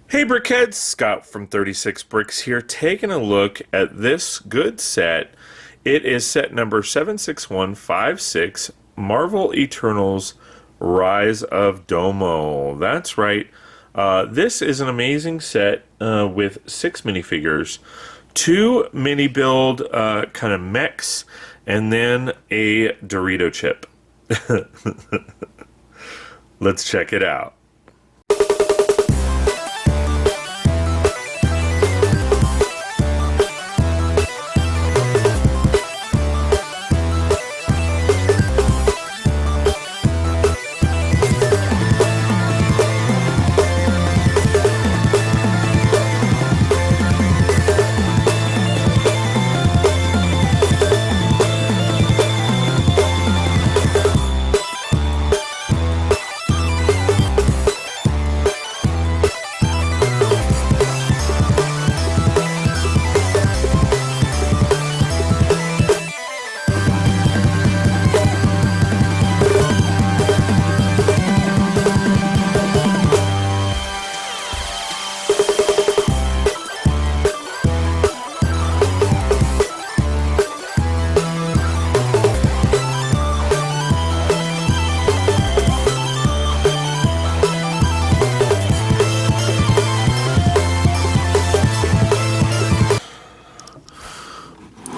Hey Brickheads, Scott from 36 Bricks here, taking a look at this good set. It is set number 76156, Marvel Eternals Rise of Domo. That's right. This is an amazing set with 6 minifigures, 2 mini build kind of mechs, and then a Dorito chip. Let's check it out.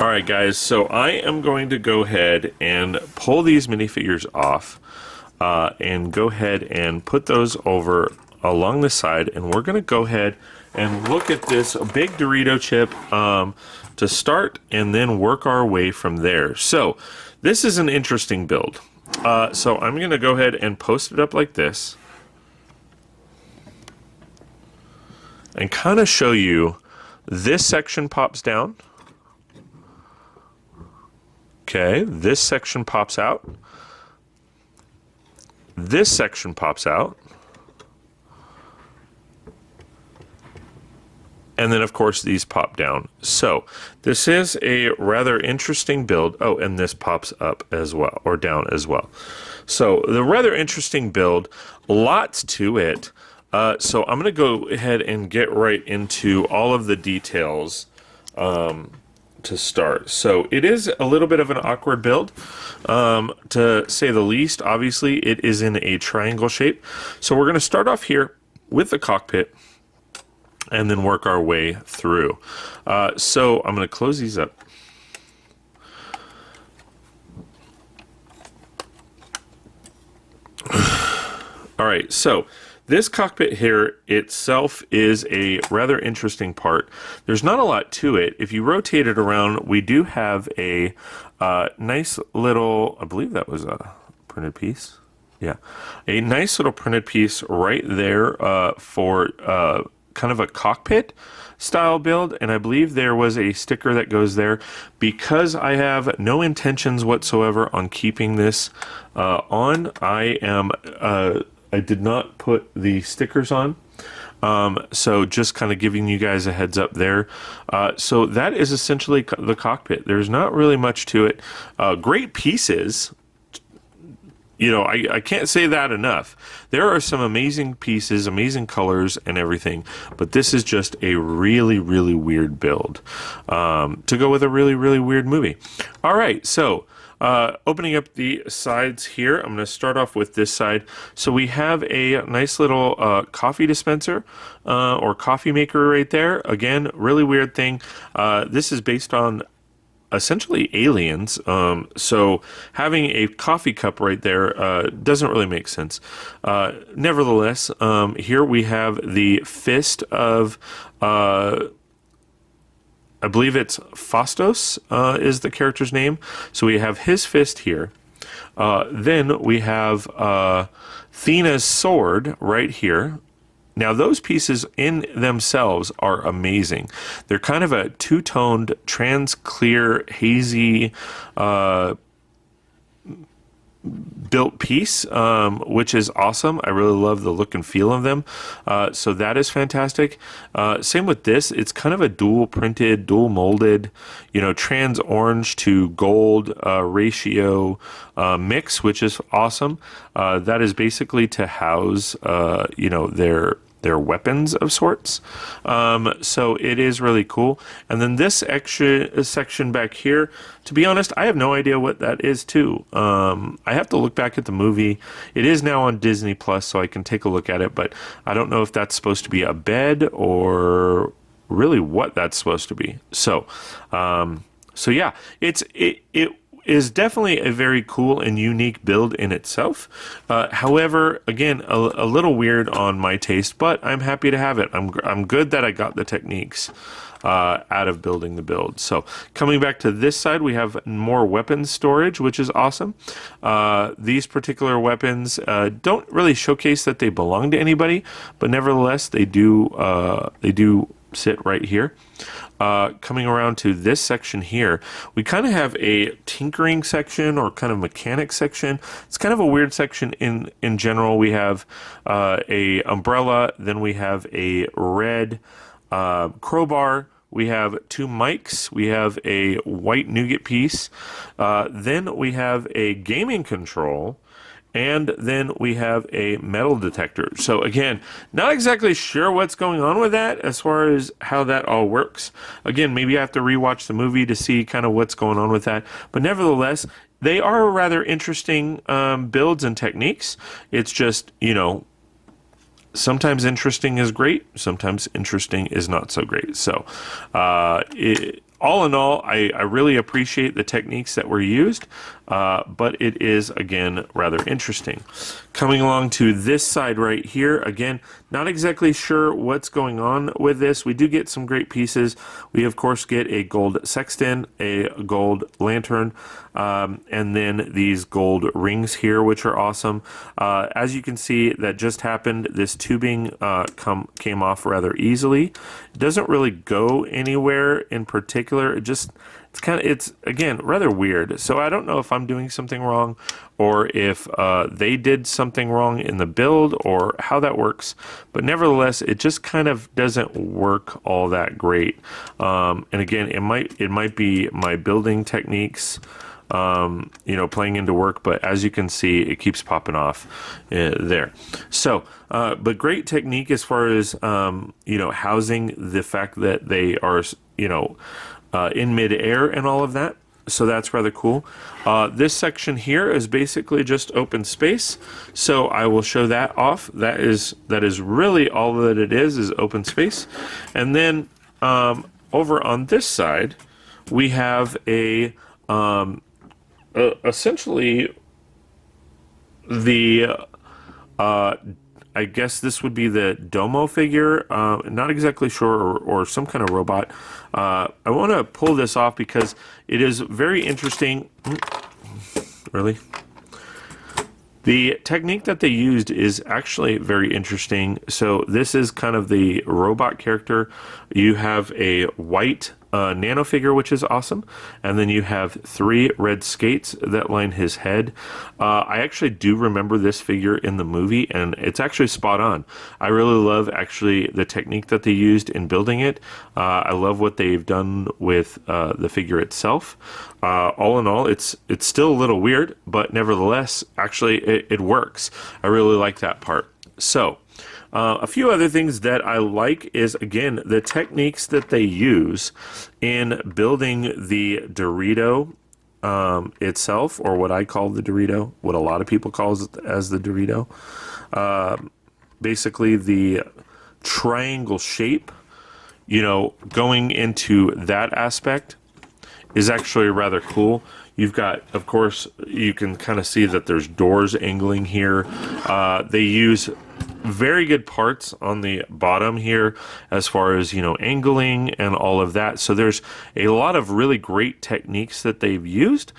Alright guys, so I am going to go ahead and pull these minifigures off and go ahead and put those over along the side, and we're going to go ahead and look at this big Dorito chip to start and then work our way from there. So this is an interesting build. So I'm going to go ahead and post it up like this and kind of show you this section pops down. Okay, this section pops out. This section pops out. And then, of course, these pop down. So, this is a rather interesting build. Oh, and this pops up as well, or down as well. So, the rather interesting build, lots to it. So, I'm going to go ahead and get right into all of the details to start. So it is a little bit of an awkward build, to say the least. Obviously, it is in a triangle shape. So we're going to start off here with the cockpit and then work our way through. So I'm going to close these up. All right, so this cockpit here itself is a rather interesting part. There's not a lot to it. If you rotate it around, we do have a nice little, I believe that was a printed piece. Yeah, a nice little printed piece right there for kind of a cockpit style build, and I believe there was a sticker that goes there. Because I have no intentions whatsoever on keeping this on, I did not put the stickers on, so just kind of giving you guys a heads up there. So that is essentially the cockpit. There's not really much to it. Great pieces. You know, I can't say that enough. There are some amazing pieces, amazing colors and everything, but this is just a really, really weird build to go with a really, really weird movie. All right, so opening up the sides here, I'm going to start off with this side. So we have a nice little coffee dispenser or coffee maker right there. Again, really weird thing. This is based on essentially aliens. So having a coffee cup right there doesn't really make sense. Nevertheless, here we have the fist of I believe it's Fastos is the character's name. So we have his fist here. Then we have Thina's sword right here. Now those pieces in themselves are amazing. They're kind of a two-toned, trans-clear, hazy built piece, which is awesome. I really love the look and feel of them. So that is fantastic. Same with this. It's kind of a dual printed, dual molded, you know, trans orange to gold ratio mix, which is awesome. That is basically to house, you know, their their weapons of sorts. So it is really cool. And then this extra section back here, to be honest, I have no idea what that is too. I have to look back at the movie. It is now on Disney Plus, so I can take a look at it, but I don't know if that's supposed to be a bed or really what that's supposed to be. So yeah, it is definitely a very cool and unique build in itself. However, again, a little weird on my taste, but I'm happy to have it. I'm good that I got the techniques out of building the build. So coming back to this side, we have more weapons storage, which is awesome. These particular weapons don't really showcase that they belong to anybody, but nevertheless, they do sit right here. Coming around to this section here, we kind of have a tinkering section or kind of mechanic section. It's kind of a weird section in general. We have a umbrella, then we have a red crowbar, we have 2 mics, we have a white nougat piece, then we have a gaming control, and then we have a metal detector. So again, not exactly sure what's going on with that as far as how that all works. Again, maybe I have to rewatch the movie to see kind of what's going on with that. But nevertheless, they are rather interesting builds and techniques. It's just, sometimes interesting is great. Sometimes interesting is not so great. So all in all, I really appreciate the techniques that were used, but it is, again, rather interesting. Coming along to this side right here, again, not exactly sure what's going on with this. We do get some great pieces. We, of course, get a gold sextant, a gold lantern, and then these gold rings here, which are awesome. As you can see, that just happened. This tubing came off rather easily. It doesn't really go anywhere in particular. It's again rather weird. So I don't know if I'm doing something wrong or if they did something wrong in the build or how that works. But nevertheless, it just kind of doesn't work all that great. And again, it might be my building techniques, playing into work, but as you can see, it keeps popping off there. So, but great technique as far as, housing the fact that they are, in midair and all of that. So that's rather cool. This section here is basically just open space. So I will show that off. That is really all that it is open space. And then over on this side, we have essentially the I guess this would be the Domo figure. Not exactly sure, or some kind of robot. I want to pull this off because it is very interesting. Really? The technique that they used is actually very interesting. So this is kind of the robot character. You have a white nano figure, which is awesome, and then you have 3 red skates that line his head. I actually do remember this figure in the movie, and it's actually spot on. I really love actually the technique that they used in building it. I love what they've done with the figure itself. All in all, it's still a little weird, but nevertheless, actually it works. I really like that part. So a few other things that I like is, again, the techniques that they use in building the Dorito itself, or what I call the Dorito, what a lot of people call it as the Dorito. Basically, the triangle shape, going into that aspect is actually rather cool. You've got, of course, you can kind of see that there's doors angling here. They use very good parts on the bottom here as far as, angling and all of that. So there's a lot of really great techniques that they've used.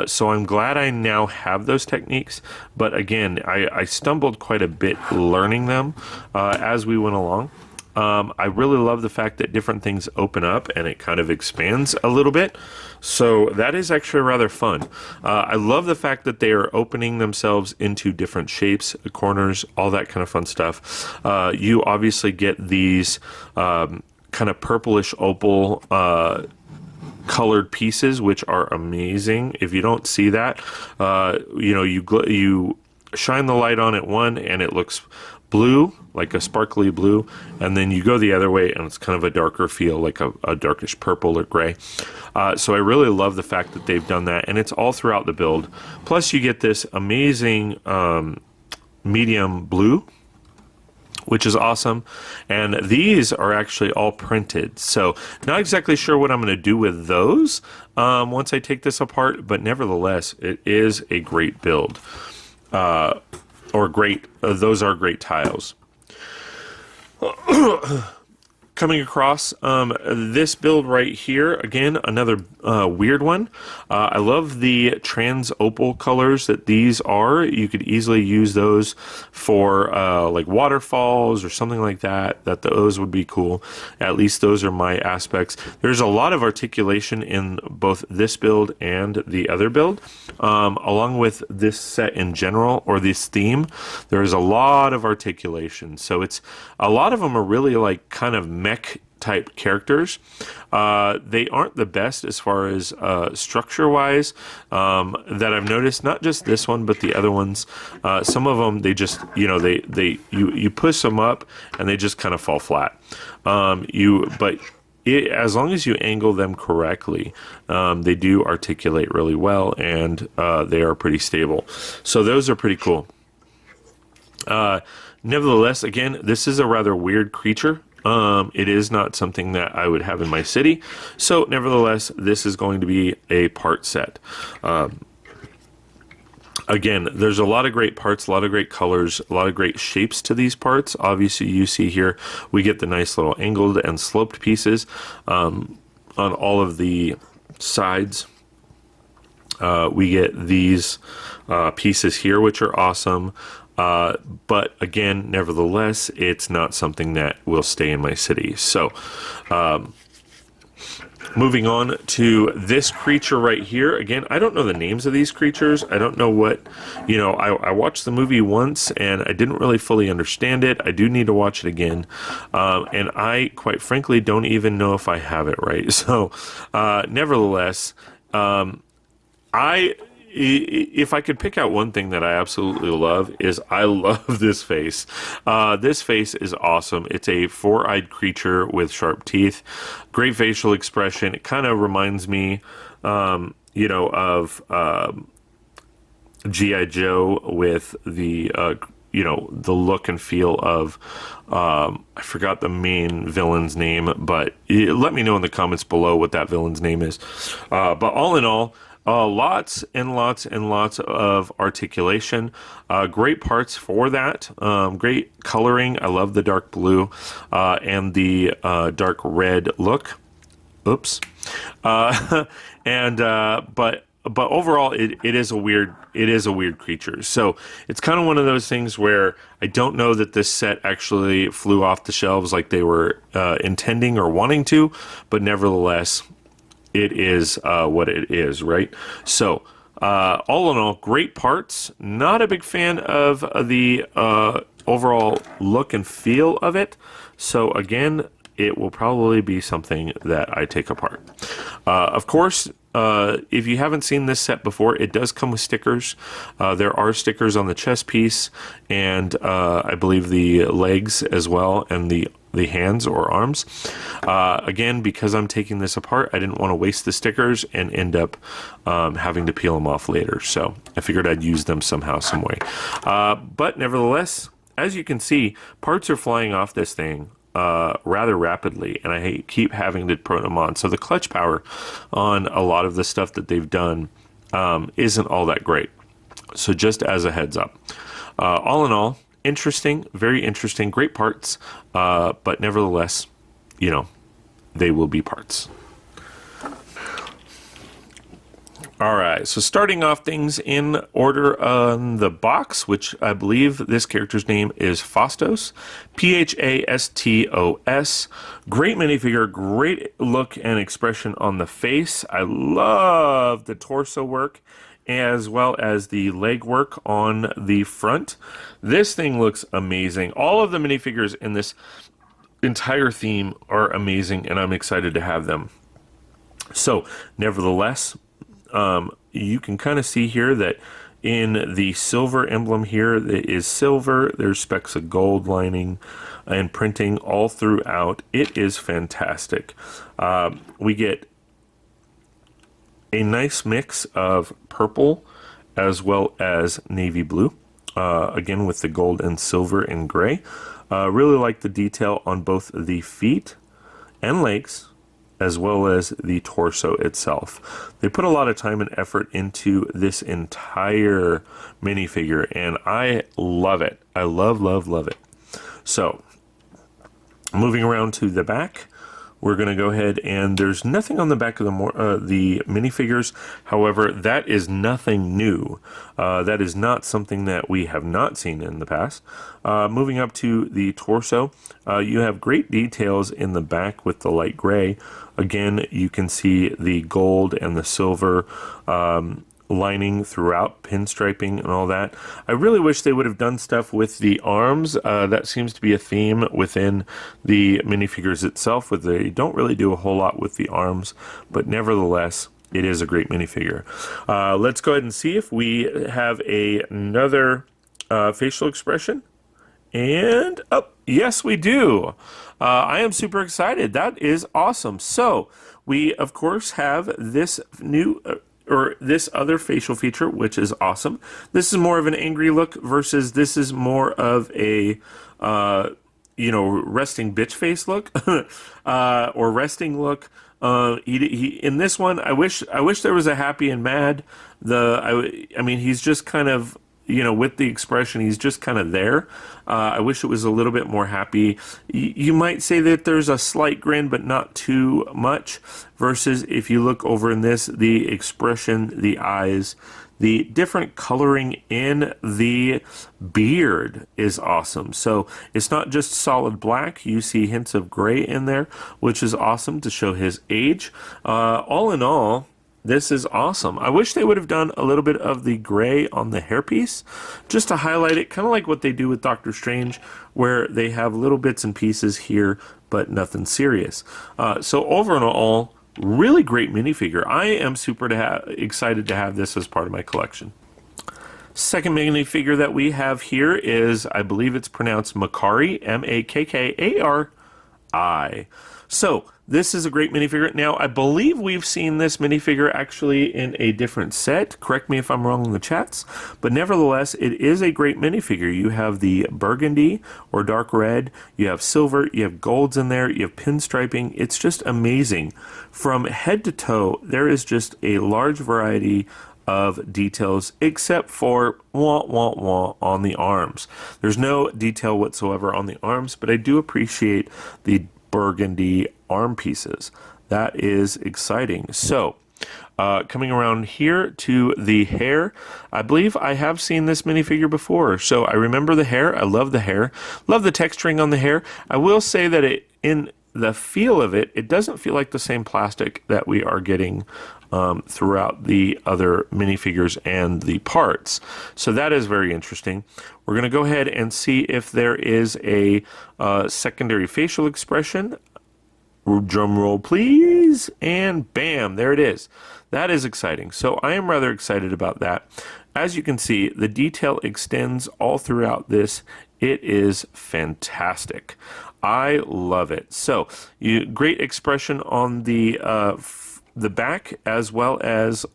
So I'm glad I now have those techniques. But again, I stumbled quite a bit learning them as we went along. I really love the fact that different things open up and it kind of expands a little bit. So that is actually rather fun. I love the fact that they are opening themselves into different shapes, corners, all that kind of fun stuff. You obviously get these kind of purplish opal colored pieces, which are amazing. If you don't see that, you shine the light on it and it looks blue, like a sparkly blue, and then you go the other way and it's kind of a darker feel, like a darkish purple or gray. So I really love the fact that they've done that, and it's all throughout the build. Plus you get this amazing medium blue, which is awesome. And these are actually all printed. So not exactly sure what I'm going to do with those once I take this apart, but nevertheless, it is a great build. Those are great tiles. Coming across this build right here, again, another weird one. I love the trans opal colors that these are. You could easily use those for like waterfalls or something like that, those would be cool. At least those are my aspects. There's a lot of articulation in both this build and the other build. Along with this set in general, or this theme, there's a lot of articulation. So it's a lot of them are really like kind of mech type characters. They aren't the best as far as structure wise that I've noticed. Not just this one, but the other ones. Some of them, they just, you push them up and they just kind of fall flat. As long as you angle them correctly, they do articulate really well, and they are pretty stable. So those are pretty cool. Nevertheless, again, this is a rather weird creature. It is not something that I would have in my city. So nevertheless, this is going to be a part set. Again, there's a lot of great parts, a lot of great colors, a lot of great shapes to these parts. Obviously, you see here, we get the nice little angled and sloped pieces on all of the sides. We get these pieces here, which are awesome. But again, nevertheless, it's not something that will stay in my city. So, moving on to this creature right here. Again, I don't know the names of these creatures. I don't know what, I watched the movie once and I didn't really fully understand it. I do need to watch it again. And I, quite frankly, don't even know if I have it right. So, nevertheless, if I could pick out one thing that I absolutely love, is I love this face. This face is awesome. It's a four-eyed creature with sharp teeth, great facial expression. It kind of reminds me, of G.I. Joe with the the look and feel of, I forgot the main villain's name, but let me know in the comments below what that villain's name is. But all in all, lots and lots and lots of articulation. Great parts for that. Great coloring. I love the dark blue and the dark red look. Oops. But overall, it is a weird creature. So it's kind of one of those things where I don't know that this set actually flew off the shelves like they were intending or wanting to, but nevertheless, it is what it is, right? So, all in all, great parts. Not a big fan of the overall look and feel of it. So, again, it will probably be something that I take apart. Of course, if you haven't seen this set before, it does come with stickers. There are stickers on the chest piece, and I believe the legs as well, and the hands or arms. Again, because I'm taking this apart, I didn't want to waste the stickers and end up having to peel them off later. So I figured I'd use them somehow, some way. But nevertheless, as you can see, parts are flying off this thing rather rapidly, and I keep having to put them on. So the clutch power on a lot of the stuff that they've done isn't all that great. So just as a heads up. All in all, interesting, very interesting, great parts, but nevertheless, they will be parts. All right, so starting off things in order on the box, which I believe this character's name is Phastos, Phastos. Great minifigure, great look and expression on the face. I love the torso work, as well as the leg work on the front. This thing looks amazing. All of the minifigures in this entire theme are amazing, and I'm excited to have them. So, nevertheless, you can kind of see here that in the silver emblem here. It is silver. There's specks of gold lining and printing all throughout. It is fantastic. We get a nice mix of purple as well as navy blue. Again, with the gold and silver and gray. Really like the detail on both the feet and legs, as well as the torso itself. They put a lot of time and effort into this entire minifigure, and I love it. I love, love, love it. So, moving around to the back, we're going to go ahead, and there's nothing on the back of the minifigures. However, that is nothing new. That is not something that we have not seen in the past. Moving up to the torso, you have great details in the back with the light gray. Again, you can see the gold and the silver lining throughout, pinstriping and all that. I really wish they would have done stuff with the arms. That seems to be a theme within the minifigures itself, where they don't really do a whole lot with the arms, but nevertheless, it is a great minifigure. Let's go ahead and see if we have another facial expression. And, oh, yes, we do. I am super excited. That is awesome. So, we, of course, have this new... or this other facial feature, which is awesome. This is more of an angry look versus this is more of a, resting bitch face look, or resting look. In this one, I wish there was a happy and mad. I mean, he's just kind of, with the expression, he's just kind of there. I wish it was a little bit more happy. You might say that there's a slight grin, but not too much. Versus if you look over in this, the expression, the eyes, the different coloring in the beard is awesome. So it's not just solid black. You see hints of gray in there, which is awesome to show his age. All in all, this is awesome. I wish they would have done a little bit of the gray on the hairpiece just to highlight it, kind of like what they do with Doctor Strange, where they have little bits and pieces here, but nothing serious. So overall, really great minifigure. I am super excited to have this as part of my collection. Second minifigure that we have here is, I believe it's pronounced Makkari, M-A-K-K-A-R-I. So, this is a great minifigure. Now, I believe we've seen this minifigure actually in a different set. Correct me if I'm wrong in the chats. But nevertheless, it is a great minifigure. You have the burgundy or dark red. You have silver. You have golds in there. You have pinstriping. It's just amazing. From head to toe, there is just a large variety of details, except for on the arms. There's no detail whatsoever on the arms, but I do appreciate the burgundy arm pieces. That is exciting. So, coming around here to the hair, I believe I have seen this minifigure before. So I remember the hair. I love the hair. Love the texturing on the hair. I will say that in the feel of it, it doesn't feel like the same plastic that we are getting throughout the other minifigures and the parts. So that is very interesting. We're going to go ahead and see if there is a secondary facial expression. Drum roll, please. And bam, there it is. That is exciting. So I am rather excited about that. As you can see, the detail extends all throughout this. It is fantastic. I love it. So, great expression on the back as well as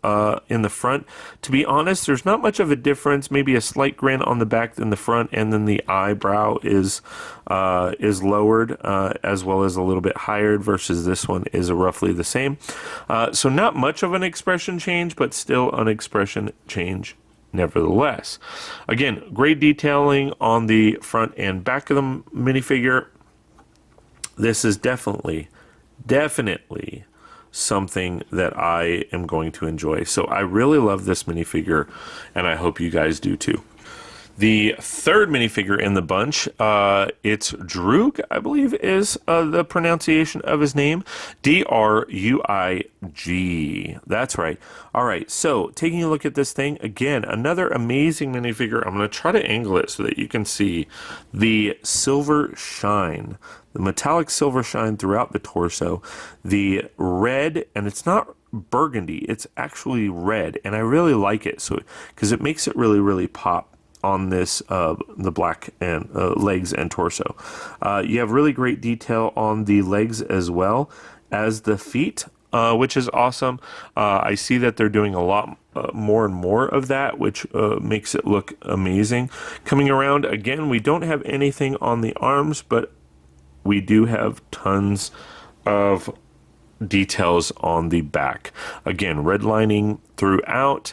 in the front. To be honest, there's not much of a difference. Maybe a slight grin on the back than the front, and then the eyebrow is lowered as well as a little bit higher versus this one is roughly the same. So not much of an expression change, but still an expression change nevertheless. Again, great detailing on the front and back of the minifigure. This is definitely something that I am going to enjoy. So I really love this minifigure, and I hope you guys do too. The third minifigure in the bunch, it's Drug, I believe is the pronunciation of his name. D-R-U-I-G. That's right. All right, so taking a look at this thing, again, another amazing minifigure. I'm going to try to angle it so that you can see the silver shine, the metallic silver shine throughout the torso, the red, and it's not burgundy. It's actually red, and I really like it. So because it makes it really, really pop on this the black and legs and torso. You have really great detail on the legs as well as the feet, which is awesome. I see that they're doing a lot more and more of that, which makes it look amazing. Coming around again, we don't have anything on the arms, but we do have tons of details on the back. Again, red lining throughout.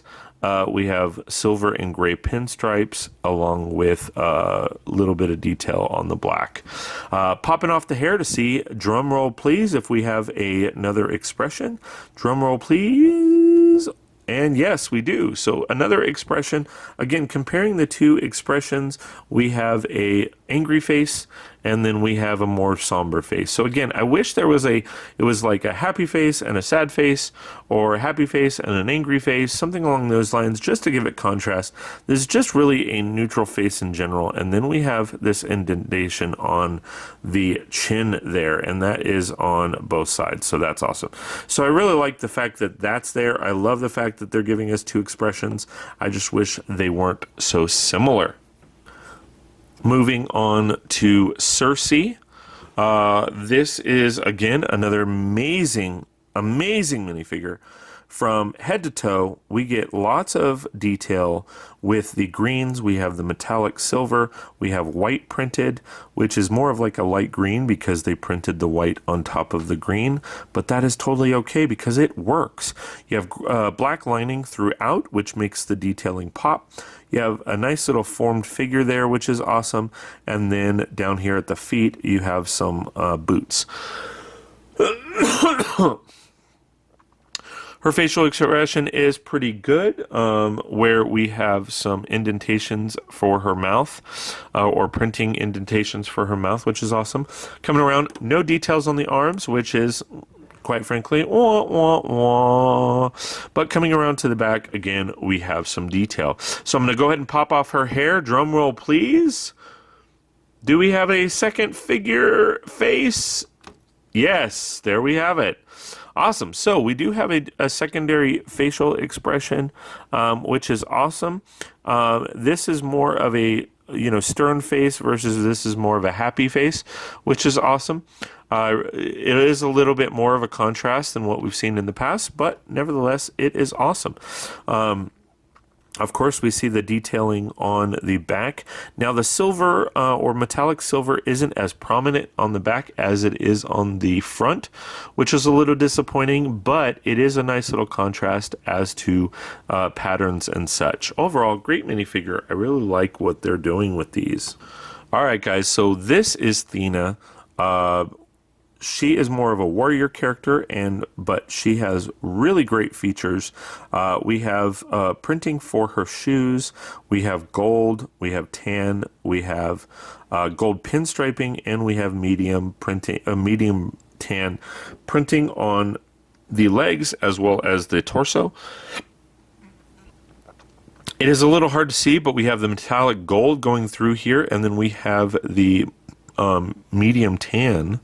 We have silver and gray pinstripes along with a little bit of detail on the black. Popping off the hair to see, drum roll please, if we have another expression. Drum roll please. And yes, we do. So another expression, again, comparing the two expressions, we have a angry face and then we have a more somber face. So again, I wish it was like a happy face and a sad face, or a happy face and an angry face, something along those lines, just to give it contrast. This is just really a neutral face in general. And then we have this indentation on the chin there, and that is on both sides. So that's awesome. So I really like the fact that that's there. I love the fact that they're giving us two expressions. I just wish they weren't so similar. Moving on to Cersei. This is, again, another amazing minifigure. From head to toe, we get lots of detail with the greens. We have the metallic silver. We have white printed, which is more of like a light green because they printed the white on top of the green. But that is totally okay because it works. You have black lining throughout, which makes the detailing pop. You have a nice little formed figure there, which is awesome. And then down here at the feet, you have some boots. Her facial expression is pretty good, where we have some indentations for her mouth, or printing indentations for her mouth, which is awesome. Coming around, no details on the arms, which is, quite frankly, wah, wah, wah. But coming around to the back, again, we have some detail. So I'm going to go ahead and pop off her hair. Drum roll, please. Do we have a second figure face? Yes, there we have it. Awesome. So we do have a secondary facial expression, which is awesome. This is more of a stern face versus this is more of a happy face, which is awesome. It is a little bit more of a contrast than what we've seen in the past, but nevertheless, it is awesome. Of course, we see the detailing on the back. Now, the silver or metallic silver isn't as prominent on the back as it is on the front, which is a little disappointing, but it is a nice little contrast as to patterns and such. Overall, great minifigure. I really like what they're doing with these. All right, guys, so this is Thina. She is more of a warrior character, but she has really great features. We have printing for her shoes. We have gold. We have tan. We have gold pinstriping, and we have medium tan printing on the legs as well as the torso. It is a little hard to see, but we have the metallic gold going through here, and then we have the medium tan.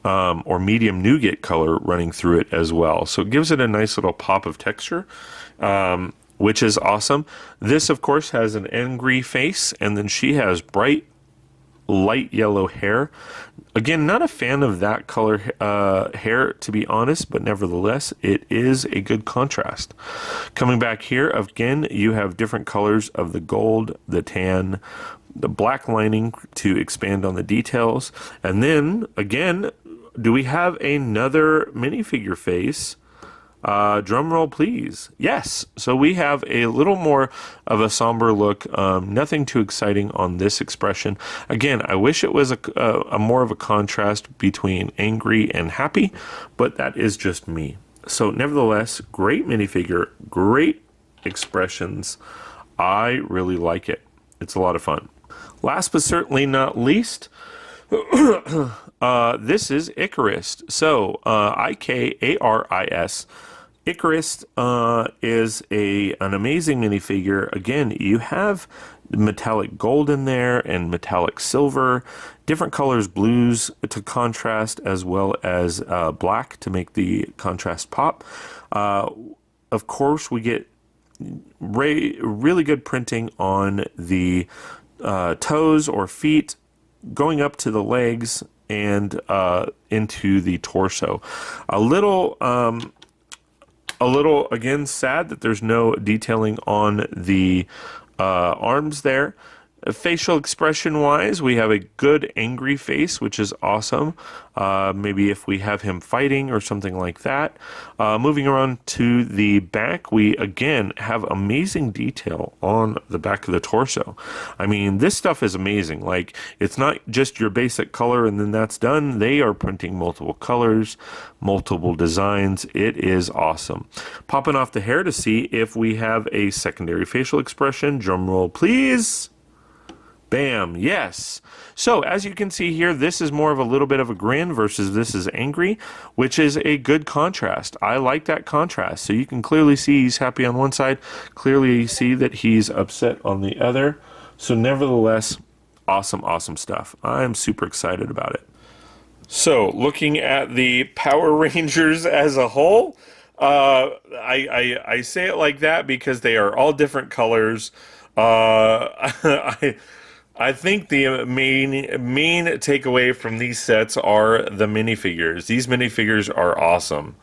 Or medium nougat color running through it as well. So it gives it a nice little pop of texture, which is awesome. This, of course, has an angry face, and then she has bright, light yellow hair. Again, not a fan of that color hair, to be honest, but nevertheless, it is a good contrast. Coming back here, again, you have different colors of the gold, the tan, the black lining to expand on the details. And then, again, do we have another minifigure face? Drum roll, please. Yes. So we have a little more of a somber look. Nothing too exciting on this expression. Again, I wish it was a more of a contrast between angry and happy, but that is just me. So nevertheless, great minifigure, great expressions. I really like it. It's a lot of fun. Last but certainly not least, this is Icarus. So Ikaris, Icarus is an amazing minifigure. Again, you have metallic gold in there and metallic silver, different colors, blues to contrast, as well as black to make the contrast pop. Of course, we get really good printing on the toes or feet, going up to the legs and into the torso. A little again sad that there's no detailing on the arms there. Facial expression wise, we have a good angry face, which is awesome. Maybe if we have him fighting or something like that. Moving around to the back, we again have amazing detail on the back of the torso. I mean, this stuff is amazing. Like, it's not just your basic color and then that's done. They are printing multiple colors, multiple designs. It is awesome. Popping off the hair to see if we have a secondary facial expression. Drum roll, please. Bam, yes. So as you can see here, this is more of a little bit of a grin versus this is angry, which is a good contrast. I like that contrast. So you can clearly see he's happy on one side, clearly see that he's upset on the other. So nevertheless, awesome stuff. I'm super excited about it. So looking at the Power Rangers as a whole, I say it like that because they are all different colors. I think the main takeaway from these sets are the minifigures. These minifigures are awesome.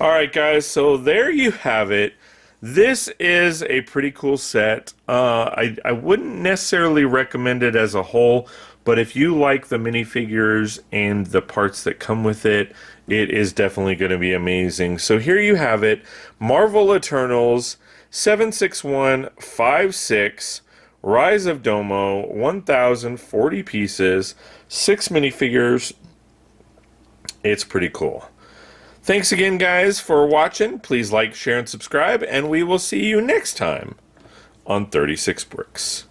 Alright guys, so there you have it. This is a pretty cool set. I wouldn't necessarily recommend it as a whole, but if you like the minifigures and the parts that come with it, it is definitely going to be amazing. So here you have it. Marvel Eternals 76156. Rise of Domo, 1,040 pieces, 6 minifigures. It's pretty cool. Thanks again, guys, for watching. Please like, share, and subscribe, and we will see you next time on 36 Bricks.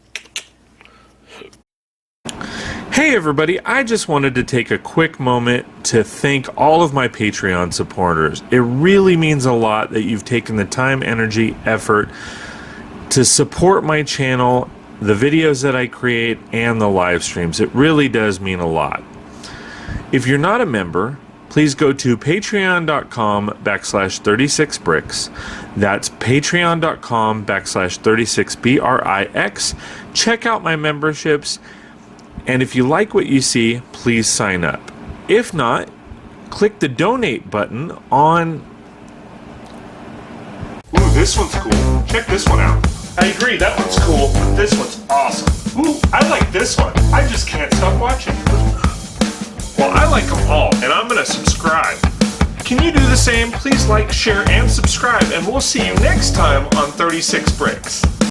Hey everybody, I just wanted to take a quick moment to thank all of my Patreon supporters. It really means a lot that you've taken the time, energy, effort to support my channel, the videos that I create, and the live streams. It really does mean a lot. If you're not a member, please go to patreon.com/36bricks. That's patreon.com/36brix. Check out my memberships, and if you like what you see, please sign up. If not, click the donate button on... Ooh, this one's cool. Check this one out. I agree, that one's cool, but this one's awesome. Ooh, I like this one. I just can't stop watching. Well, I like them all, and I'm gonna subscribe. Can you do the same? Please like, share, and subscribe, and we'll see you next time on 36 Bricks.